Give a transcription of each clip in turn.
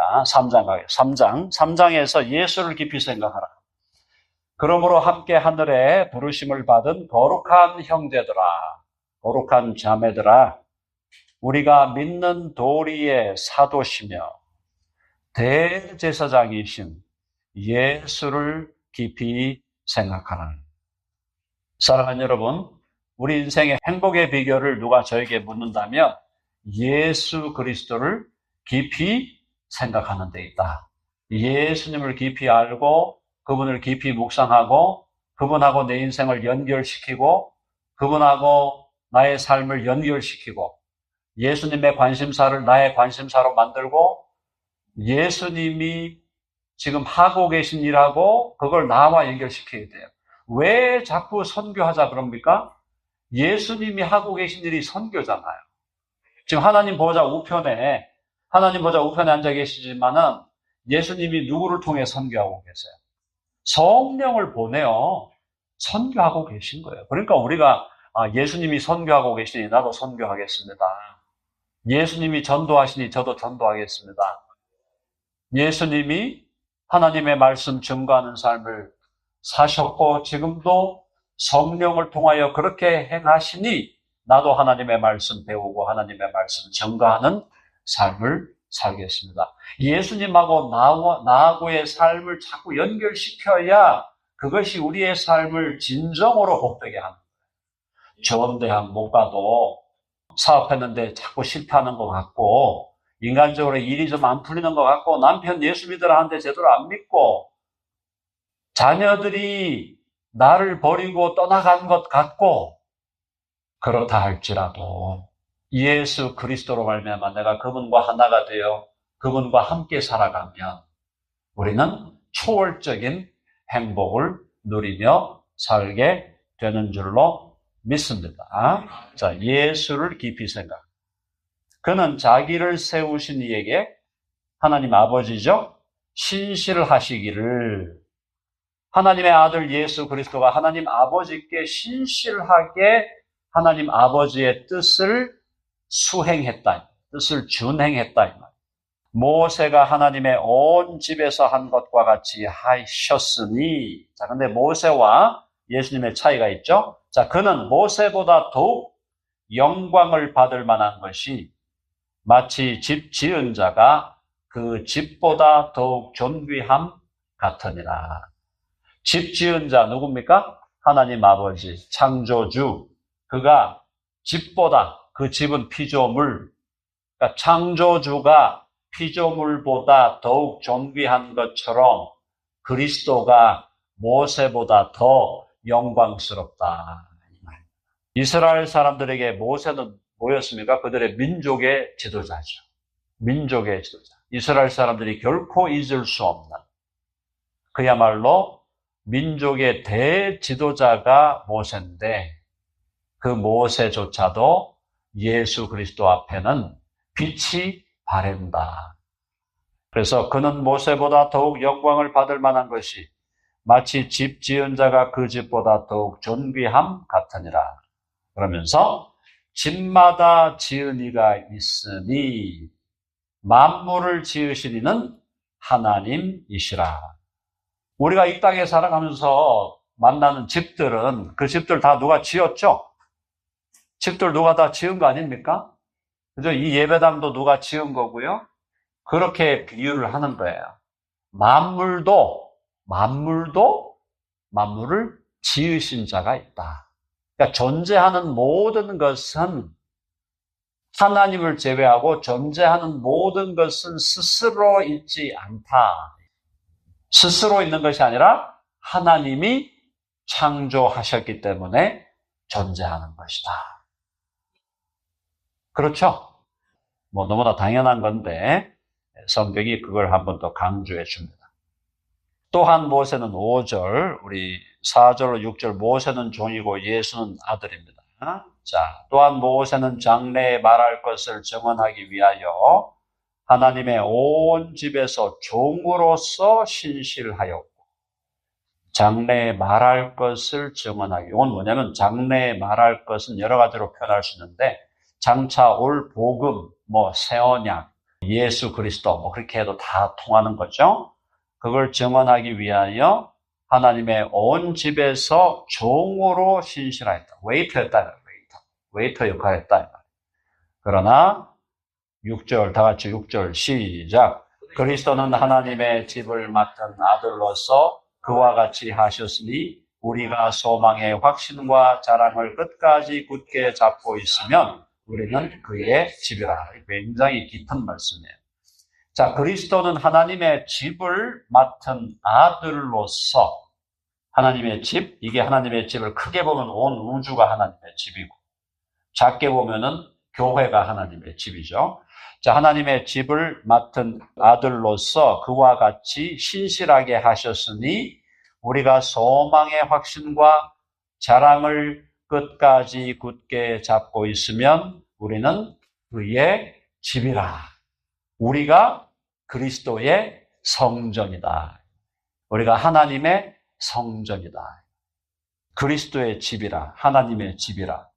있으니까 3장 가요. 3장에서 예수를 깊이 생각하라. 그러므로 함께 하늘에 부르심을 받은 거룩한 형제들아, 거룩한 자매들아, 우리가 믿는 도리의 사도시며 대제사장이신 예수를 깊이 생각하라. 사랑하는 여러분, 우리 인생의 행복의 비결을 누가 저에게 묻는다면 예수 그리스도를 깊이 생각하는 데 있다. 예수님을 깊이 알고 그분을 깊이 묵상하고 그분하고 내 인생을 연결시키고 그분하고 나의 삶을 연결시키고 예수님의 관심사를 나의 관심사로 만들고 예수님이 지금 하고 계신 일하고 그걸 나와 연결시켜야 돼요. 왜 자꾸 선교하자 그럽니까? 예수님이 하고 계신 일이 선교잖아요. 지금 하나님 보좌 우편에 앉아 계시지만은 예수님이 누구를 통해 선교하고 계세요? 성령을 보내어 선교하고 계신 거예요. 그러니까 우리가 예수님이 선교하고 계시니 나도 선교하겠습니다. 예수님이 전도하시니 저도 전도하겠습니다. 예수님이 하나님의 말씀 증거하는 삶을 사셨고 지금도 성령을 통하여 그렇게 행하시니 나도 하나님의 말씀 배우고 하나님의 말씀 증거하는 삶을 살겠습니다. 예수님하고 나하고의 삶을 자꾸 연결시켜야 그것이 우리의 삶을 진정으로 복되게 하는 거예요. 좋은 대학 못 가도 사업했는데 자꾸 실패하는 것 같고 인간적으로 일이 좀 안 풀리는 것 같고 남편 예수 믿으라 하는데 제대로 안 믿고 자녀들이 나를 버리고 떠나간 것 같고 그렇다 할지라도 예수 그리스도로 말미암아 내가 그분과 하나가 되어 그분과 함께 살아가면 우리는 초월적인 행복을 누리며 살게 되는 줄로 믿습니다. 자, 예수를 깊이 생각. 그는 자기를 세우신 이에게 하나님 아버지죠. 신실을 하시기를 하나님의 아들 예수 그리스도가 하나님 아버지께 신실하게 하나님 아버지의 뜻을 수행했다. 뜻을 준행했다. 모세가 하나님의 온 집에서 한 것과 같이 하셨으니 자, 근데 모세와 예수님의 차이가 있죠. 자, 그는 모세보다 더욱 영광을 받을 만한 것이 마치 집 지은 자가 그 집보다 더욱 존귀함 같으니라. 집 지은 자 누굽니까? 하나님 아버지, 창조주. 그가 집보다, 그 집은 피조물, 그러니까 창조주가 피조물보다 더욱 존귀한 것처럼 그리스도가 모세보다 더 영광스럽다. 이스라엘 사람들에게 모세는 뭐였습니까? 그들의 민족의 지도자죠. 민족의 지도자. 이스라엘 사람들이 결코 잊을 수 없는 그야말로 민족의 대지도자가 모세인데 그 모세조차도 예수 그리스도 앞에는 빛이 바랜다. 그래서 그는 모세보다 더욱 영광을 받을 만한 것이 마치 집 지은 자가 그 집보다 더욱 존귀함 같으니라. 그러면서 집마다 지은 이가 있으니 만물을 지으신 이는 하나님이시라. 우리가 이 땅에 살아가면서 만나는 집들은 그 집들 다 누가 지었죠? 집들 누가 다 지은 거 아닙니까? 그죠? 이 예배당도 누가 지은 거고요. 그렇게 비유를 하는 거예요. 만물을 지으신 자가 있다. 그러니까 존재하는 모든 것은 하나님을 제외하고 존재하는 모든 것은 스스로 있지 않다. 스스로 있는 것이 아니라 하나님이 창조하셨기 때문에 존재하는 것이다. 그렇죠? 뭐 너무나 당연한 건데 성경이 그걸 한 번 더 강조해 줍니다. 또한 모세는 5절, 우리 4절로 6절 모세는 종이고 예수는 아들입니다. 자, 또한 모세는 장래에 말할 것을 증언하기 위하여 하나님의 온 집에서 종으로서 신실하였고 장래에 말할 것을 증언하기. 이건 뭐냐면 장래에 말할 것은 여러 가지로 표현할 수 있는데 장차 올 복음, 새 언약, 예수 그리스도 뭐 그렇게 해도 다 통하는 거죠. 그걸 증언하기 위하여 하나님의 온 집에서 종으로 신실하였다. 웨이터였다. 웨이터 역할을 했다. 그러나 6절, 다 같이 6절 시작. 그리스도는 하나님의 집을 맡은 아들로서 그와 같이 하셨으니 우리가 소망의 확신과 자랑을 끝까지 굳게 잡고 있으면 우리는 그의 집이라. 굉장히 깊은 말씀이에요. 자, 그리스도는 하나님의 집을 맡은 아들로서 하나님의 집, 이게 하나님의 집을 크게 보면 온 우주가 하나님의 집이고 작게 보면은 교회가 하나님의 집이죠. 자, 하나님의 집을 맡은 아들로서 그와 같이 신실하게 하셨으니 우리가 소망의 확신과 자랑을 끝까지 굳게 잡고 있으면 우리는 그의 집이라. 우리가 그리스도의 성전이다. 우리가 하나님의 성전이다. 그리스도의 집이라. 하나님의 집이라.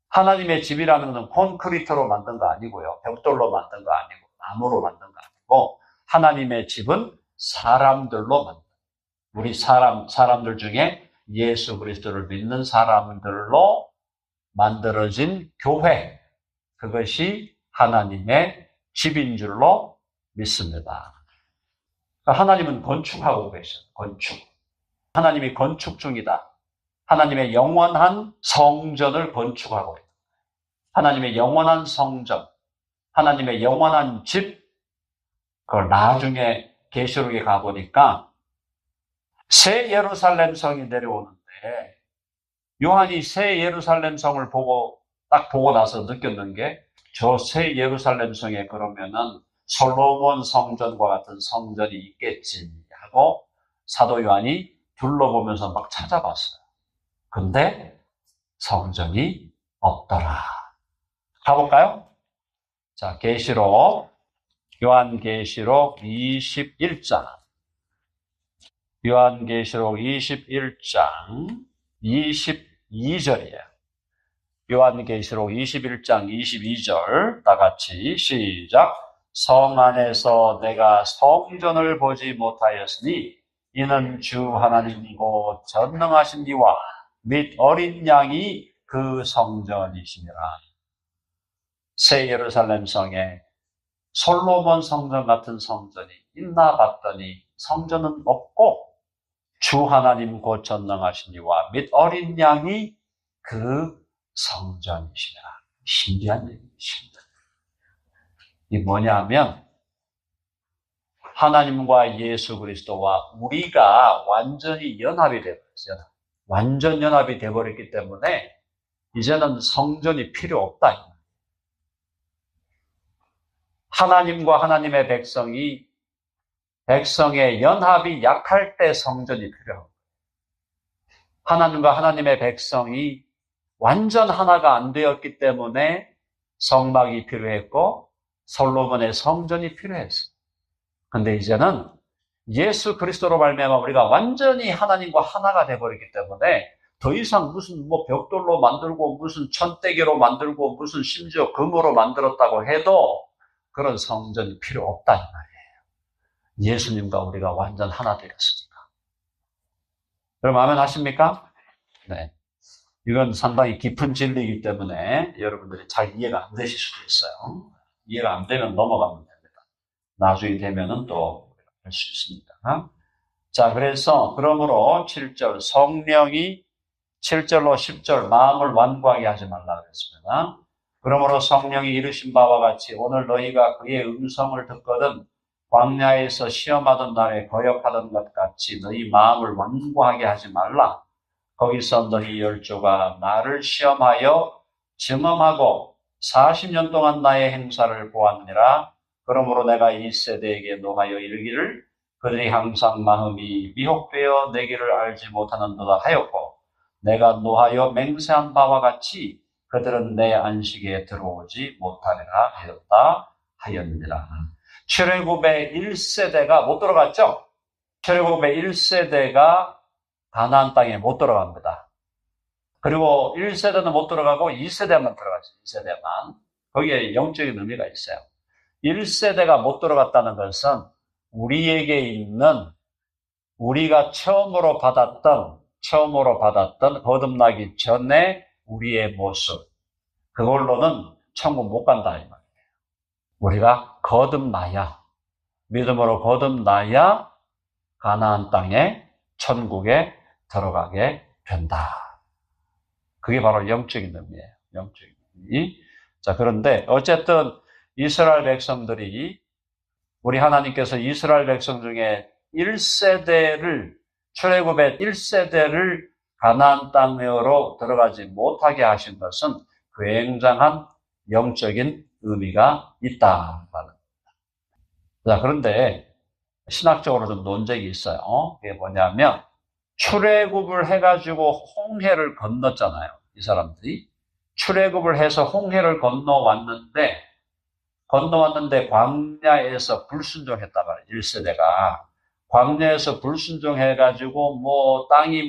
하나님의 집이라는 것은 콘크리트로 만든 거 아니고요. 벽돌로 만든 거 아니고 나무로 만든 거 아니고 하나님의 집은 사람들로 만든 우리 사람들 중에 예수 그리스도를 믿는 사람들로 만들어진 교회. 그것이 하나님의 집인 줄로 믿습니다. 하나님은 건축하고 계셔요. 건축. 하나님이 건축 중이다. 하나님의 영원한 성전을 건축하고 있다. 하나님의 영원한 성전, 하나님의 영원한 집, 그걸 나중에 계시록에 가보니까 새 예루살렘 성이 내려오는데 요한이 새 예루살렘 성을 딱 보고 나서 느꼈는 게 저 새 예루살렘 성에 그러면은 솔로몬 성전과 같은 성전이 있겠지 하고 사도 요한이 둘러보면서 막 찾아봤어요. 근데 성전이 없더라. 가볼까요? 자, 계시록, 요한계시록 21장. 요한계시록 21장 22절이에요. 요한계시록 21장 22절 다 같이 시작. 성 안에서 내가 성전을 보지 못하였으니 이는 주 하나님이고 전능하신 이와 및 어린 양이 그 성전이시니라. 새 예루살렘 성에 솔로몬 성전 같은 성전이 있나 봤더니 성전은 없고 주 하나님 곧 전능하신 이와 및 어린 양이 그 성전이시니라. 신기한 얘기입니다. 이 뭐냐면 하나님과 예수 그리스도와 우리가 완전히 연합이 되어버렸어요. 완전 연합이 되어버렸기 때문에 이제는 성전이 필요 없다. 하나님과 하나님의 백성의 연합이 약할 때 성전이 필요합니다. 하나님과 하나님의 백성이 완전 하나가 안 되었기 때문에 성막이 필요했고 솔로몬의 성전이 필요했어요. 근데 이제는 예수 그리스도로 말미암아 우리가 완전히 하나님과 하나가 되어버렸기 때문에 더 이상 무슨 벽돌로 만들고 무슨 천대기로 만들고 무슨 심지어 금으로 만들었다고 해도 그런 성전이 필요 없다 이 말이에요. 예수님과 우리가 완전 하나 되었으니까. 여러분 아멘 하십니까? 네. 이건 상당히 깊은 진리이기 때문에 여러분들이 잘 이해가 안 되실 수도 있어요. 이해가 안 되면 넘어가면 됩니다. 나중에 되면은 또 할 수 있습니다. 자, 그러므로 7절 성령이 7절로 10절 마음을 완고하게 하지 말라 그랬습니다. 그러므로 성령이 이르신 바와 같이 오늘 너희가 그의 음성을 듣거든 광야에서 시험하던 날에 거역하던 것 같이 너희 마음을 완고하게 하지 말라. 거기서 너희 열조가 나를 시험하여 증언하고 40년 동안 나의 행사를 보았느니라. 그러므로 내가 이 세대에게 노하여 이르기를 그들이 항상 마음이 미혹되어 내 길을 알지 못하는도다 하였고 내가 노하여 맹세한 바와 같이 그들은 내 안식에 들어오지 못하리라 하였다 하였느니라. 출애굽의 1세대가 못 들어갔죠? 출애굽의 1세대가 가나안 땅에 못 들어갑니다. 그리고 1세대는 못 들어가고 2세대만 들어가죠. 2세대만. 거기에 영적인 의미가 있어요. 1세대가 못 들어갔다는 것은 우리에게 있는 우리가 처음으로 받았던 거듭나기 전에 우리의 모습, 그걸로는 천국 못 간다 이 말이에요. 우리가 거듭나야, 믿음으로 거듭나야 가나안 땅에 천국에 들어가게 된다. 그게 바로 영적인 의미예요. 영적인 의미. 자, 그런데 어쨌든 이스라엘 백성들이, 우리 하나님께서 이스라엘 백성 중에 1세대를, 출애굽의 1세대를 가나안 땅으로 들어가지 못하게 하신 것은 굉장한 영적인 의미가 있다. 자, 그런데 신학적으로 좀 논쟁이 있어요. 그게 뭐냐면, 출애굽을 해가지고 홍해를 건넜잖아요. 이 사람들이. 출애굽을 해서 홍해를 건너왔는데 광야에서 불순종했단 말이에요. 1세대가. 광야에서 불순종해가지고 땅이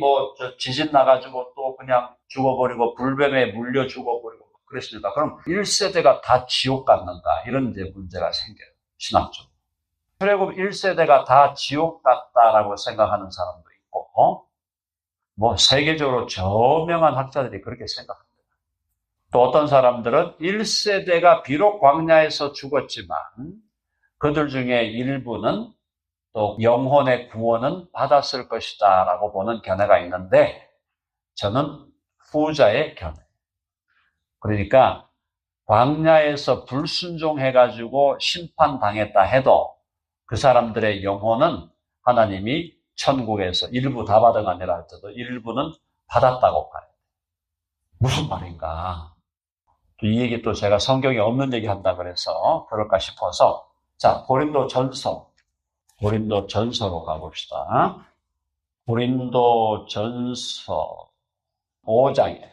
지진 나가지고 또 그냥 죽어버리고 불뱀에 물려 죽어버리고 그랬습니다. 그럼 1세대가 다 지옥 갔는가? 이런 이제 문제가 생겨요. 신학적으로. 출애굽 1세대가 다 지옥 갔다라고 생각하는 사람도 있고, 세계적으로 저명한 학자들이 그렇게 생각합니다. 또 어떤 사람들은 1세대가 비록 광야에서 죽었지만 그들 중에 일부는 또 영혼의 구원은 받았을 것이다 라고 보는 견해가 있는데, 저는 후자의 견해. 그러니까 광야에서 불순종해가지고 심판당했다 해도 그 사람들의 영혼은 하나님이 천국에서 일부 다 받은 게 아니라 할지라도 일부는 받았다고 봐요. 무슨 말인가? 이 얘기 또 제가 성경에 없는 얘기 한다 그래서 그럴까 싶어서, 자, 고린도전서로 가봅시다. 고린도전서 5장이에요.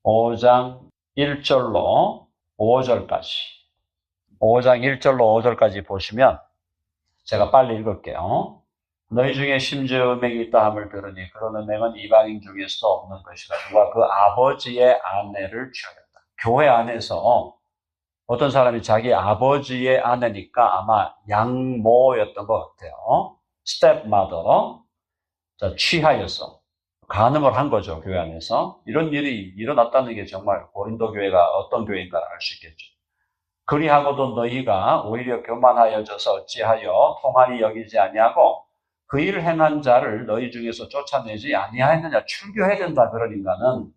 5장 1절로 5절까지. 5장 1절로 5절까지 보시면, 제가 빨리 읽을게요. 너희 중에 심지어 음행이 있다 함을 들으니 그런 음행은 이방인 중에서도 없는 것이라. 누가 그 아버지의 아내를 취하였다. 교회 안에서 어떤 사람이 자기 아버지의 아내니까 아마 양모였던 것 같아요. 스텝마더. 자, 취하여서 간음을 한 거죠. 교회 안에서. 이런 일이 일어났다는 게 정말 고린도 교회가 어떤 교회인가 알 수 있겠죠. 그리하고도 너희가 오히려 교만하여져서 어찌하여 통한이 여기지 아니하고 그 일을 행한 자를 너희 중에서 쫓아내지 아니하였느냐. 출교해야 된다. 그러니까는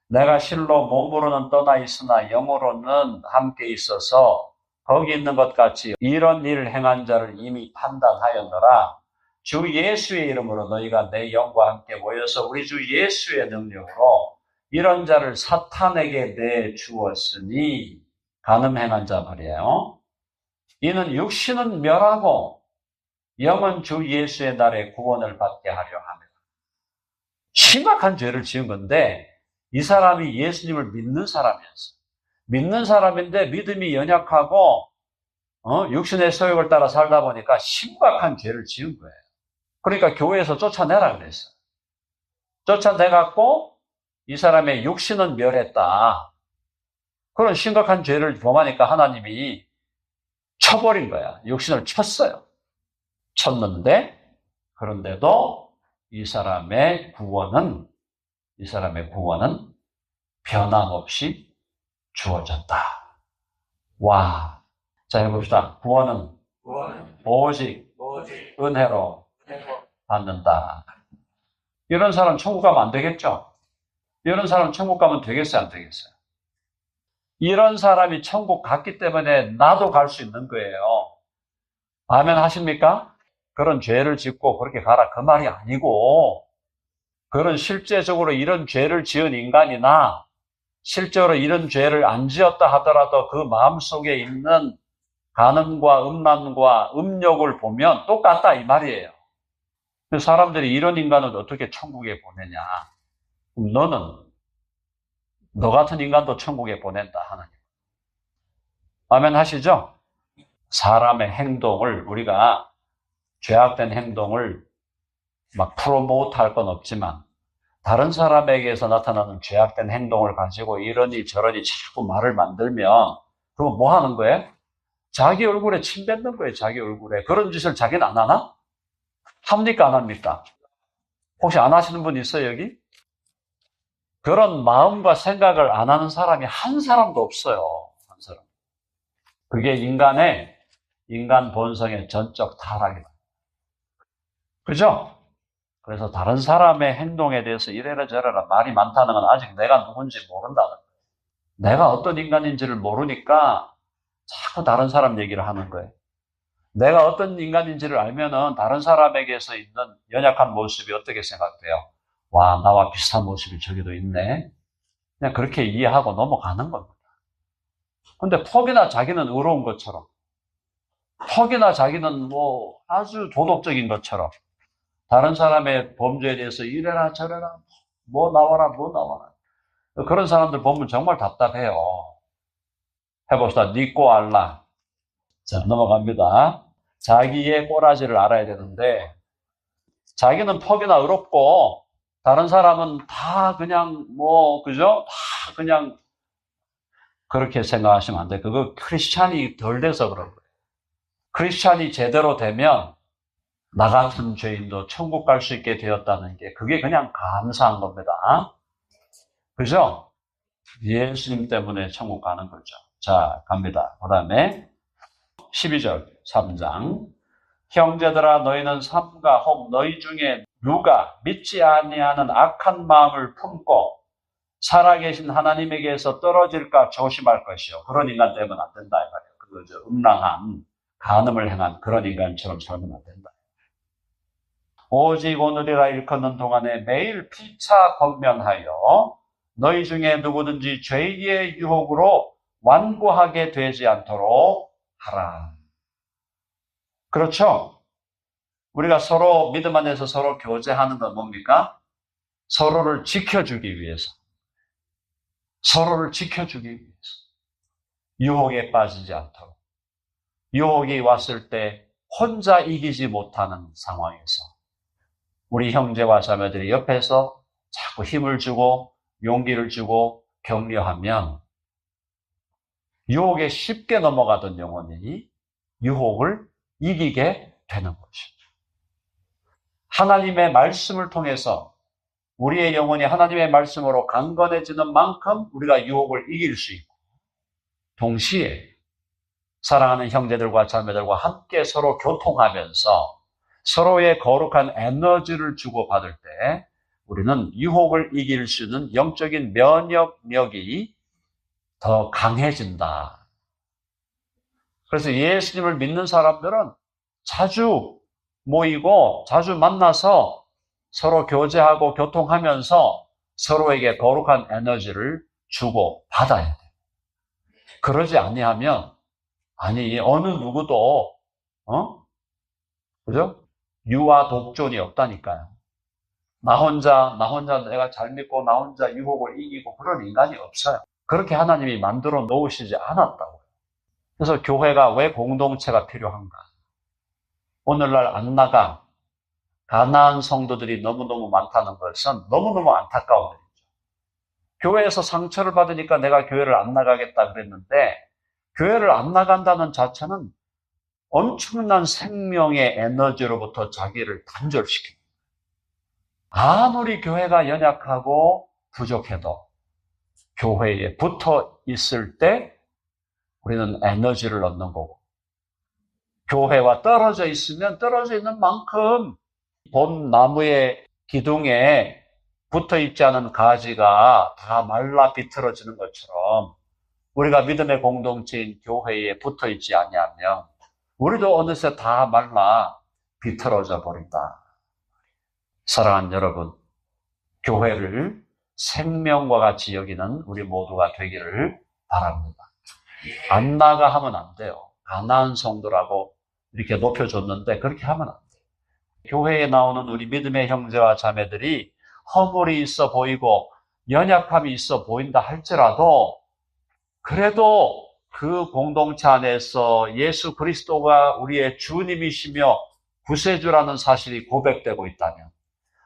내가 실로 몸으로는 떠나 있으나 영으로는 함께 있어서 거기 있는 것 같이 이런 일을 행한 자를 이미 판단하였노라. 주 예수의 이름으로 너희가 내 영과 함께 모여서 우리 주 예수의 능력으로 이런 자를 사탄에게 내주었으니, 간음행한 자 말이에요. 이는 육신은 멸하고 영은 주 예수의 날에 구원을 받게 하려 합니다. 심각한 죄를 지은 건데, 이 사람이 예수님을 믿는 사람인데 믿음이 연약하고 육신의 소욕을 따라 살다 보니까 심각한 죄를 지은 거예요. 그러니까 교회에서 쫓아내라 그랬어요. 쫓아내갖고 이 사람의 육신은 멸했다. 그런 심각한 죄를 범하니까 하나님이 쳐버린 거야. 육신을 쳤어요. 쳤는데, 그런데도 이 사람의 구원은 변함없이 주어졌다. 와. 자, 해봅시다. 구원은 오직 은혜로 받는다. 이런 사람 천국 가면 안 되겠죠? 이런 사람 천국 가면 되겠어요, 안 되겠어요? 이런 사람이 천국 갔기 때문에 나도 갈 수 있는 거예요. 아멘 하십니까? 그런 죄를 짓고 그렇게 가라 그 말이 아니고, 그런 실제적으로 이런 죄를 지은 인간이나 실제로 이런 죄를 안 지었다 하더라도 그 마음속에 있는 간음과 음란과 음욕을 보면 똑같다 이 말이에요. 사람들이 이런 인간을 어떻게 천국에 보내냐. 너는 너 같은 인간도 천국에 보낸다 하나님. 아멘 하시죠? 사람의 행동을, 우리가 죄악된 행동을 막 프로모트 할 건 없지만 다른 사람에게서 나타나는 죄악된 행동을 가지고 이러니 저러니 자꾸 말을 만들면 그럼 뭐 하는 거예요? 자기 얼굴에 침 뱉는 거예요, 자기 얼굴에. 그런 짓을 자기는 안 하나? 합니까, 안 합니까? 혹시 안 하시는 분 있어요, 여기? 그런 마음과 생각을 안 하는 사람이 한 사람도 없어요. 한 사람. 그게 인간 본성의 전적 타락이다. 그죠? 그래서 다른 사람의 행동에 대해서 이래라 저래라 말이 많다는 건 아직 내가 누군지 모른다는 거예요. 내가 어떤 인간인지를 모르니까 자꾸 다른 사람 얘기를 하는 거예요. 내가 어떤 인간인지를 알면은 다른 사람에게서 있는 연약한 모습이 어떻게 생각돼요? 와, 나와 비슷한 모습이 저기도 있네. 그냥 그렇게 이해하고 넘어가는 겁니다. 근데 퍽이나 자기는 의로운 것처럼, 퍽이나 자기는 뭐 아주 도덕적인 것처럼, 다른 사람의 범죄에 대해서 이래라 저래라, 뭐 나와라. 그런 사람들 보면 정말 답답해요. 해봅시다. 니꼬 알라. 자, 넘어갑니다. 자기의 꼬라지를 알아야 되는데, 자기는 퍽이나 의롭고, 다른 사람은 다 그냥 그죠? 다 그냥 그렇게 생각하시면 안 돼. 그거 크리스찬이 덜 돼서 그런 거예요. 크리스찬이 제대로 되면 나 같은 죄인도 천국 갈 수 있게 되었다는 게 그게 그냥 감사한 겁니다. 그죠? 예수님 때문에 천국 가는 거죠. 자, 갑니다. 그 다음에 12절 3장 형제들아 너희는 삼가 혹 너희 중에 누가 믿지 아니하는 악한 마음을 품고 살아계신 하나님에게서 떨어질까 조심할 것이요. 그런 인간 되면 안 된다 이 말이에요. 그거 음란한 간음을 행한 그런 인간처럼 살면 안 된다. 오직 오늘이라 일컫는 동안에 매일 피차 권면하여 너희 중에 누구든지 죄의 유혹으로 완고하게 되지 않도록 하라. 그렇죠? 우리가 서로 믿음 안에서 서로 교제하는 건 뭡니까? 서로를 지켜주기 위해서. 서로를 지켜주기 위해서. 유혹에 빠지지 않도록. 유혹이 왔을 때 혼자 이기지 못하는 상황에서 우리 형제와 자매들이 옆에서 자꾸 힘을 주고 용기를 주고 격려하면 유혹에 쉽게 넘어가던 영혼이 유혹을 이기게 되는 것이죠. 하나님의 말씀을 통해서 우리의 영혼이 하나님의 말씀으로 강건해지는 만큼 우리가 유혹을 이길 수 있고 동시에 사랑하는 형제들과 자매들과 함께 서로 교통하면서 서로의 거룩한 에너지를 주고받을 때 우리는 유혹을 이길 수 있는 영적인 면역력이 더 강해진다. 그래서 예수님을 믿는 사람들은 자주 모이고 자주 만나서 서로 교제하고 교통하면서 서로에게 거룩한 에너지를 주고 받아야 돼요. 그러지 아니하면 어느 누구도 그죠? 유아 독존이 없다니까요. 나 혼자 내가 잘 믿고 나 혼자 유혹을 이기고 그런 인간이 없어요. 그렇게 하나님이 만들어 놓으시지 않았다고요. 그래서 교회가 왜 공동체가 필요한가? 오늘날 안 나가 가난한 성도들이 너무너무 많다는 것은 너무너무 안타까운 일이죠. 교회에서 상처를 받으니까 내가 교회를 안 나가겠다 그랬는데 교회를 안 나간다는 자체는 엄청난 생명의 에너지로부터 자기를 단절시킵니다. 아무리 교회가 연약하고 부족해도 교회에 붙어 있을 때 우리는 에너지를 얻는 거고 교회와 떨어져 있으면 떨어져 있는 만큼 본 나무의 기둥에 붙어 있지 않은 가지가 다 말라 비틀어지는 것처럼 우리가 믿음의 공동체인 교회에 붙어 있지 아니하면 우리도 어느새 다 말라 비틀어져 버린다. 사랑하는 여러분, 교회를 생명과 같이 여기는 우리 모두가 되기를 바랍니다. 안 나가 하면 안 돼요. 가난한 성도라고 이렇게 높여줬는데 그렇게 하면 안 돼요. 교회에 나오는 우리 믿음의 형제와 자매들이 허물이 있어 보이고 연약함이 있어 보인다 할지라도 그래도 그 공동체 안에서 예수 그리스도가 우리의 주님이시며 구세주라는 사실이 고백되고 있다면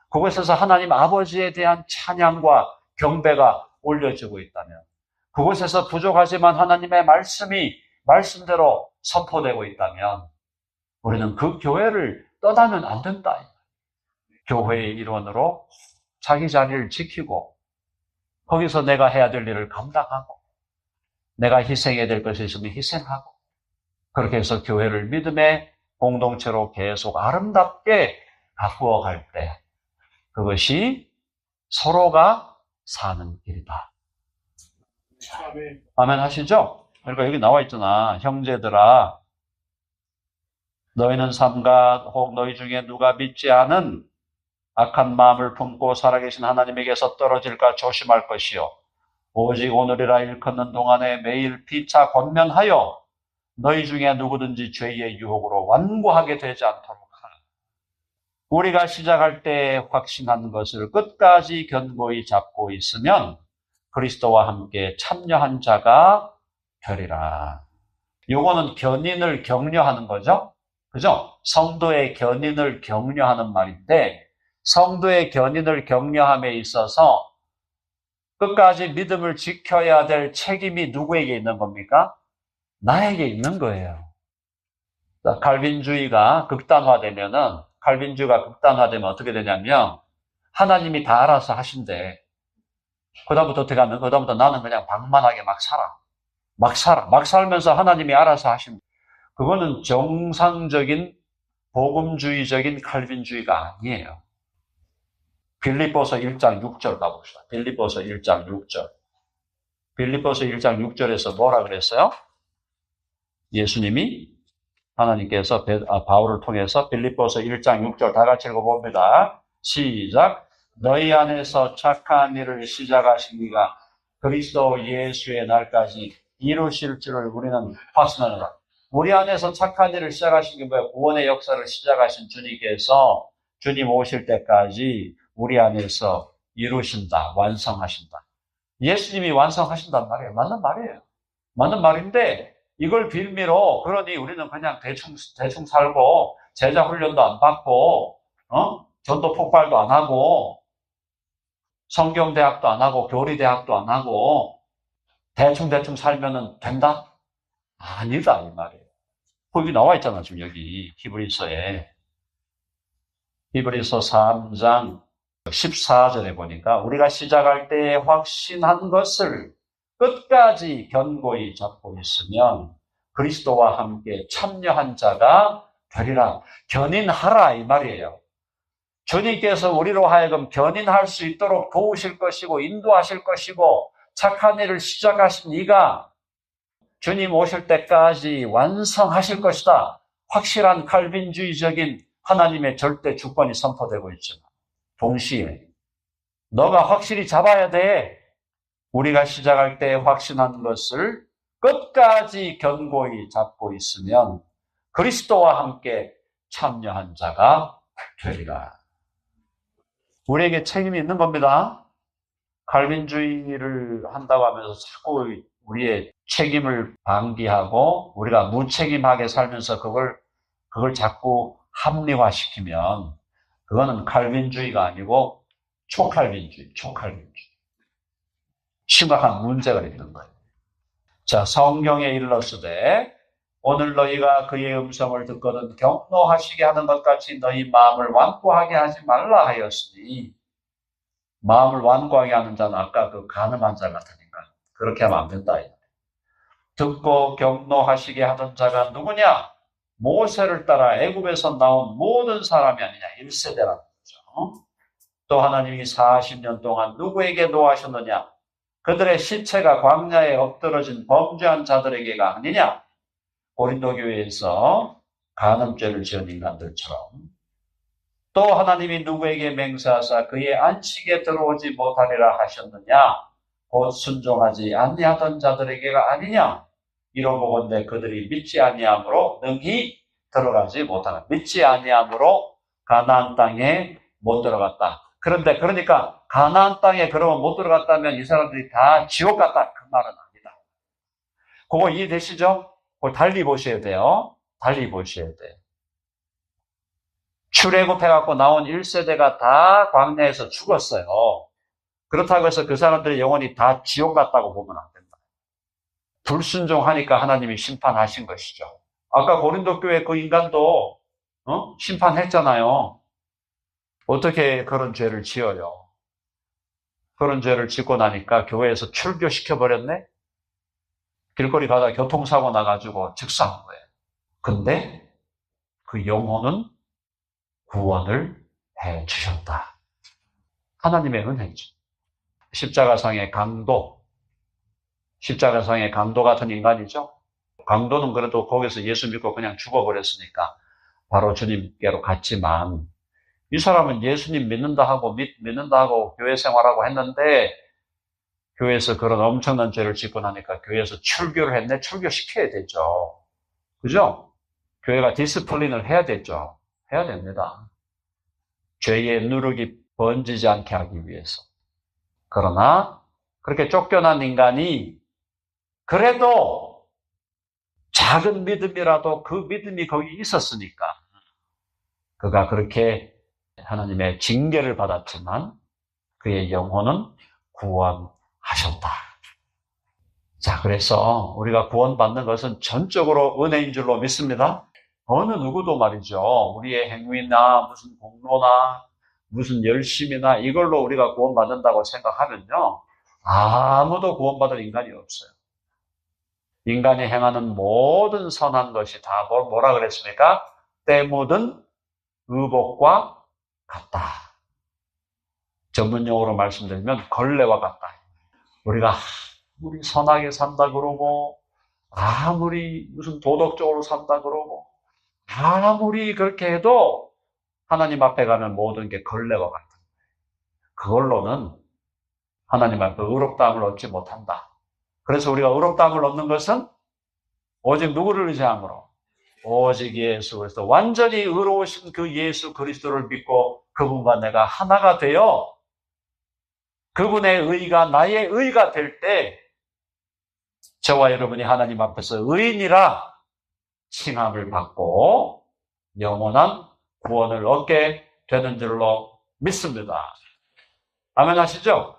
그곳에서 하나님 아버지에 대한 찬양과 경배가 올려지고 있다면 그곳에서 부족하지만 하나님의 말씀이 말씀대로 선포되고 있다면 우리는 그 교회를 떠나면 안 된다. 교회의 일원으로 자기 자리를 지키고 거기서 내가 해야 될 일을 감당하고 내가 희생해야 될 것이 있으면 희생하고 그렇게 해서 교회를 믿음의 공동체로 계속 아름답게 가꾸어 갈 때 그것이 서로가 사는 길이다. 아멘 하시죠? 그러니까 여기 나와 있잖아. 형제들아, 너희는 삼가 혹 너희 중에 누가 믿지 않은 악한 마음을 품고 살아계신 하나님에게서 떨어질까 조심할 것이요. 오직 오늘이라 일컫는 동안에 매일 피차 권면하여 너희 중에 누구든지 죄의 유혹으로 완고하게 되지 않도록 하라. 우리가 시작할 때 확신한 것을 끝까지 견고히 잡고 있으면 그리스도와 함께 참여한 자가 되리라. 요거는 견인을 격려하는 거죠. 그죠? 성도의 견인을 격려하는 말인데 성도의 견인을 격려함에 있어서 끝까지 믿음을 지켜야 될 책임이 누구에게 있는 겁니까? 나에게 있는 거예요. 칼빈주의가 극단화되면 어떻게 되냐면 하나님이 다 알아서 하신대. 그다음부터 어떻게 하면 그다음부터 나는 그냥 방만하게 막 살아. 막 살면서 하나님이 알아서 하십니다. 그거는 정상적인 복음주의적인 칼빈주의가 아니에요. 빌립보서 1장 6절 가봅시다. 빌립보서 1장 6절. 빌립보서 1장 6절에서 뭐라 그랬어요? 예수님이 하나님께서 바울을 통해서 빌립보서 1장 6절 다 같이 읽어봅니다. 시작. 너희 안에서 착한 일을 시작하신 이가 그리스도 예수의 날까지 이루실 줄을 우리는 확신하노라. 우리 안에서 착한 일을 시작하신 게 뭐예요? 구원의 역사를 시작하신 주님께서 주님 오실 때까지 우리 안에서 이루신다, 완성하신다. 예수님이 완성하신단 말이에요. 맞는 말이에요. 맞는 말인데 이걸 빌미로 그러니 우리는 그냥 대충 살고 제자 훈련도 안 받고 전도 폭발도 안 하고 성경대학도 안 하고 교리대학도 안 하고 대충 살면은 된다? 아니다 이 말이에요. 거기 나와 있잖아 지금 여기 히브리서에. 히브리서 3장 14절에 보니까 우리가 시작할 때 확신한 것을 끝까지 견고히 잡고 있으면 그리스도와 함께 참여한 자가 되리라. 견인하라 이 말이에요. 주님께서 우리로 하여금 견인할 수 있도록 도우실 것이고 인도하실 것이고 착한 일을 시작하신 이가 주님 오실 때까지 완성하실 것이다. 확실한 칼빈주의적인 하나님의 절대 주권이 선포되고 있지만 동시에 너가 확실히 잡아야 돼. 우리가 시작할 때 확신한 것을 끝까지 견고히 잡고 있으면 그리스도와 함께 참여한 자가 되리라. 우리에게 책임이 있는 겁니다. 칼빈주의를 한다고 하면서 자꾸 우리의 책임을 방기하고 우리가 무책임하게 살면서 그걸 자꾸 합리화시키면 그거는 칼빈주의가 아니고 초칼빈주의. 심각한 문제가 있는 거예요. 자, 성경에 일렀으되 오늘 너희가 그의 음성을 듣거든 격노하시게 하는 것 같이 너희 마음을 완고하게 하지 말라 하였으니 마음을 완고하게 하는 자는 아까 그 가늠한 자 같으니까 그렇게 하면 안 된다. 듣고 격노하시게 하던 자가 누구냐? 모세를 따라 애굽에서 나온 모든 사람이 아니냐. 1세대라는 거죠. 또 하나님이 40년 동안 누구에게 노하셨느냐? 그들의 시체가 광야에 엎드러진 범죄한 자들에게가 아니냐? 고린도 교회에서 간음죄를 지은 인간들처럼 또 하나님이 누구에게 맹세하사 그의 안식에 들어오지 못하리라 하셨느냐? 곧 순종하지 아니하던 자들에게가 아니냐? 이러보건대 그들이 믿지 아니함으로 능히 들어가지 못하는 믿지 아니함으로 가나안 땅에 못 들어갔다. 그런데 그러니까 가나안 땅에 그러면 못 들어갔다면 이 사람들이 다 지옥 갔다. 그 말은 아니다. 그거 이해되시죠? 그걸 달리 보셔야 돼요. 달리 보셔야 돼. 출애굽해갖고 나온 1세대가 다 광야에서 죽었어요. 그렇다고 해서 그 사람들의 영혼이 다 지옥 갔다고 보면 안 된다. 불순종하니까 하나님이 심판하신 것이죠. 아까 고린도 교회 그 인간도 심판했잖아요. 어떻게 그런 죄를 지어요? 그런 죄를 짓고 나니까 교회에서 출교시켜버렸네? 길거리 가다 교통사고 나가지고 즉사한 거예요. 근데 그 영혼은 구원을 해 주셨다. 하나님의 은혜죠. 십자가상의 강도 같은 인간이죠. 강도는 그래도 거기서 예수 믿고 그냥 죽어버렸으니까 바로 주님께로 갔지만, 이 사람은 예수님 믿는다 하고 교회 생활하고 했는데 교회에서 그런 엄청난 죄를 짓고 나니까 교회에서 출교를 했네. 출교시켜야 되죠. 그죠? 교회가 디스플린을 해야 되죠. 해야 됩니다. 죄의 누룩이 번지지 않게 하기 위해서. 그러나 그렇게 쫓겨난 인간이 그래도 작은 믿음이라도 그 믿음이 거기 있었으니까 그가 그렇게 하나님의 징계를 받았지만 그의 영혼은 구원하셨다. 자, 그래서 우리가 구원받는 것은 전적으로 은혜인 줄로 믿습니다. 어느 누구도 말이죠. 우리의 행위나 무슨 공로나 무슨 열심이나 이걸로 우리가 구원받는다고 생각하면요. 아무도 구원받을 인간이 없어요. 인간이 행하는 모든 선한 것이 다 뭐라 그랬습니까? 때 묻은 의복과 같다. 전문용어로 말씀드리면 걸레와 같다. 우리가 아무리 선하게 산다 그러고 아무리 무슨 도덕적으로 산다 그러고 아무리 그렇게 해도 하나님 앞에 가면 모든 게 걸레와 같은 거예요. 그걸로는 하나님 앞에 의롭다함을 얻지 못한다. 그래서 우리가 의롭다함을 얻는 것은 오직 누구를 의지함으로? 오직 예수 그리스도. 완전히 의로우신 그 예수 그리스도를 믿고 그분과 내가 하나가 되어 그분의 의가 나의 의가 될 때 저와 여러분이 하나님 앞에서 의인이라 칭함을 받고 영원한 구원을 얻게 되는 줄로 믿습니다. 아멘 하시죠?